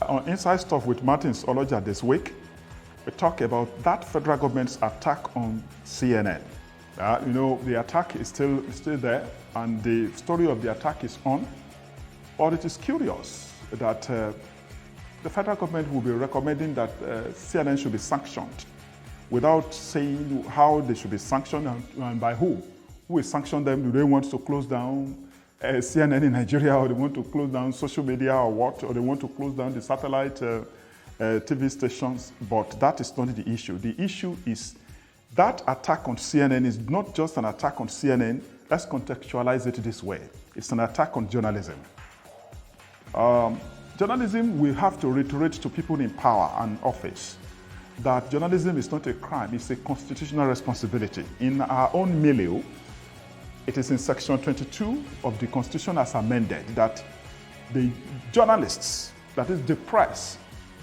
On Inside Stuff with Martins Oloja this week, we talk about that federal government's attack on CNN. The attack is still there, and the story of the attack is on. But it is curious that the federal government will be recommending that CNN should be sanctioned without saying how they should be sanctioned and by who. Who will sanction them? Do they want to close down CNN in Nigeria, or they want to close down social media, or what? Or they want to close down the satellite TV stations? But that is not the issue. The issue is that attack on CNN is not just an attack on CNN. Let's contextualize it this way. It's an attack on journalism. Journalism, we have to reiterate to people in power and office that journalism is not a crime, it's a constitutional responsibility. In our own milieu, it is in section 22 of the Constitution as amended that the journalists, that is the press,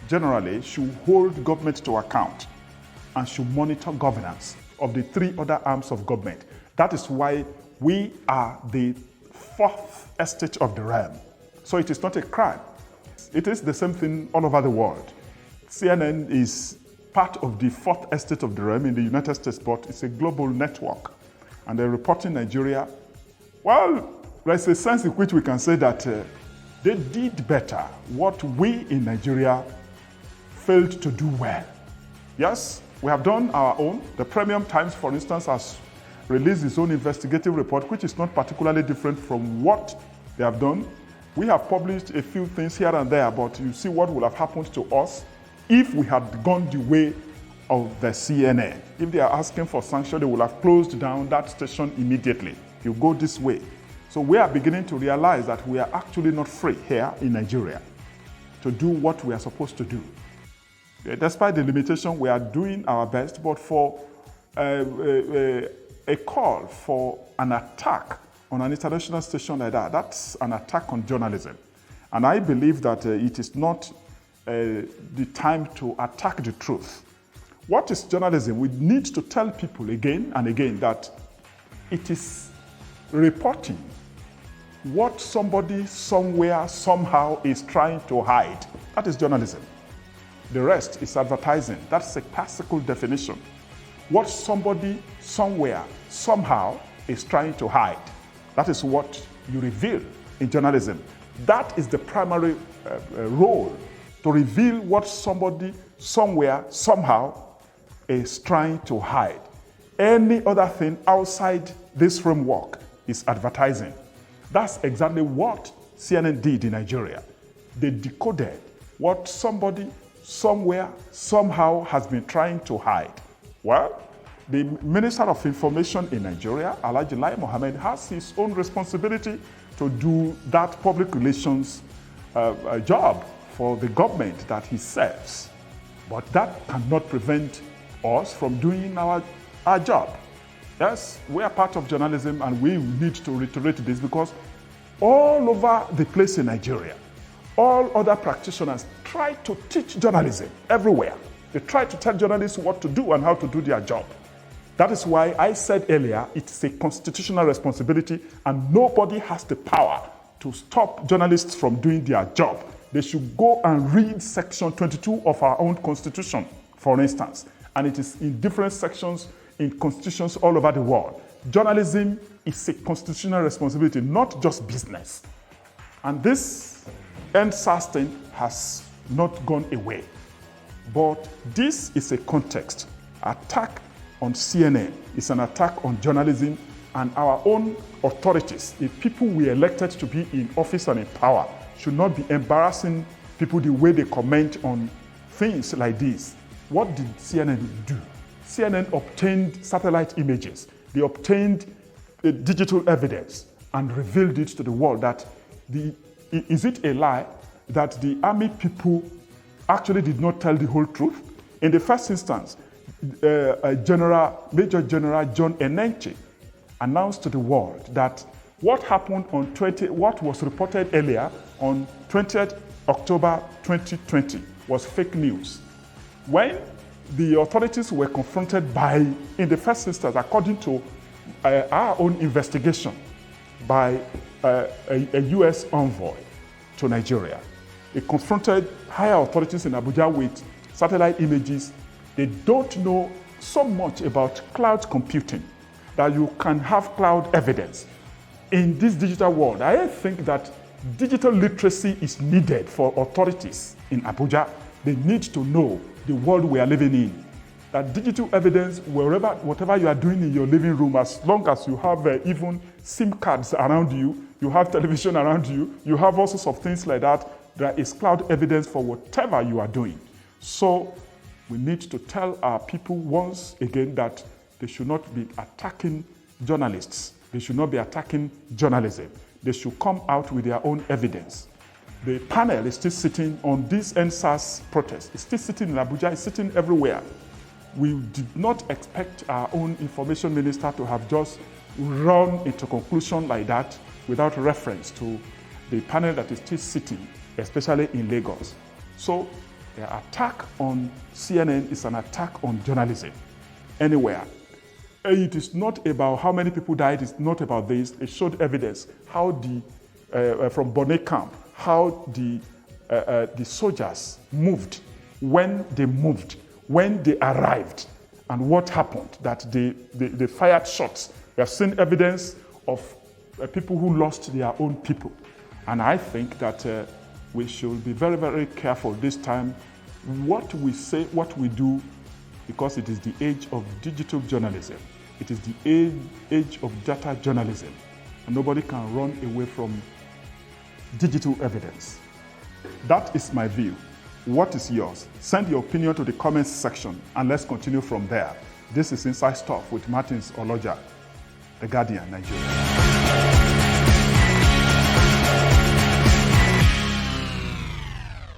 generally should hold government to account and should monitor governance of the three other arms of government. That is why we are the fourth estate of the realm. So it is not a crime. It is the same thing all over the world. CNN is part of the fourth estate of the realm in the United States, but it's a global network. And they're reporting Nigeria. Well, there's a sense in which we can say that they did better what we in Nigeria failed to do well. Yes, we have done our own. The Premium Times, for instance, has released its own investigative report, which is not particularly different from what they have done. We have published a few things here and there, but you see what would have happened to us if we had gone the way of the CNN. If they are asking for sanction, they will have closed down that station immediately. You go this way. So we are beginning to realize that we are actually not free here in Nigeria to do what we are supposed to do. Despite the limitation, we are doing our best, but for a call for an attack on an international station like that, that's an attack on journalism. And I believe that it is not the time to attack the truth. What is journalism? We need to tell people again and again that it is reporting what somebody somewhere somehow is trying to hide. That is journalism. The rest is advertising. That's a classical definition. What somebody somewhere somehow is trying to hide. That is what you reveal in journalism. That is the primary role, to reveal what somebody somewhere somehow is trying to hide. Any other thing outside this framework is advertising. That's exactly what CNN did in Nigeria. They decoded what somebody somewhere somehow has been trying to hide. Well, the Minister of Information in Nigeria, Oloja Lai Mohammed, has his own responsibility to do that public relations job for the government that he serves. But that cannot prevent us from doing our job. Yes, we are part of journalism, and we need to reiterate this because all over the place in Nigeria, all other practitioners try to teach journalism everywhere. They try to tell journalists what to do and how to do their job. That is why I said earlier, it's a constitutional responsibility, and nobody has the power to stop journalists from doing their job. They should go and read section 22 of our own constitution, for instance. And it is in different sections in constitutions all over the world. Journalism is a constitutional responsibility, not just business. And this EndSARS thing has not gone away. But this is a context. Attack on CNN is an attack on journalism and our own authorities. The people we elected to be in office and in power should not be embarrassing people the way they comment on things like this. What did CNN do? CNN obtained satellite images. They obtained digital evidence and revealed it to the world that is it a lie that the army people actually did not tell the whole truth? In the first instance, Major General John Enenche announced to the world that what was reported earlier on 20th October 2020 was fake news. When the authorities were confronted in the first instance, according to our own investigation by a U.S. envoy to Nigeria, They confronted higher authorities in Abuja with satellite images. They don't know so much about cloud computing that you can have cloud evidence. In this digital world, I think that digital literacy is needed for authorities in Abuja. They need to know the world we are living in. That digital evidence, whatever you are doing in your living room, as long as you have even SIM cards around you, you have television around you, you have all sorts of things like that, there is cloud evidence for whatever you are doing. So we need to tell our people once again that they should not be attacking journalists. They should not be attacking journalism. They should come out with their own evidence. The panel is still sitting on this NSAS protest. It's still sitting in Abuja, it's sitting everywhere. We did not expect our own information minister to have just run into conclusion like that without reference to the panel that is still sitting, especially in Lagos. So the attack on CNN is an attack on journalism anywhere. It is not about how many people died, it's not about this. It showed evidence how from Bonnet camp, how the soldiers moved, when they arrived, and what happened, that they fired shots. We have seen evidence of people who lost their own people. And I think that we should be very, very careful this time what we say, what we do, because it is the age of digital journalism. It is the age of data journalism. And nobody can run away from digital evidence. That is my view. What is yours? Send your opinion to the comments section and let's continue from there. This is Inside Stuff with Martins Oloja, The Guardian, Nigeria.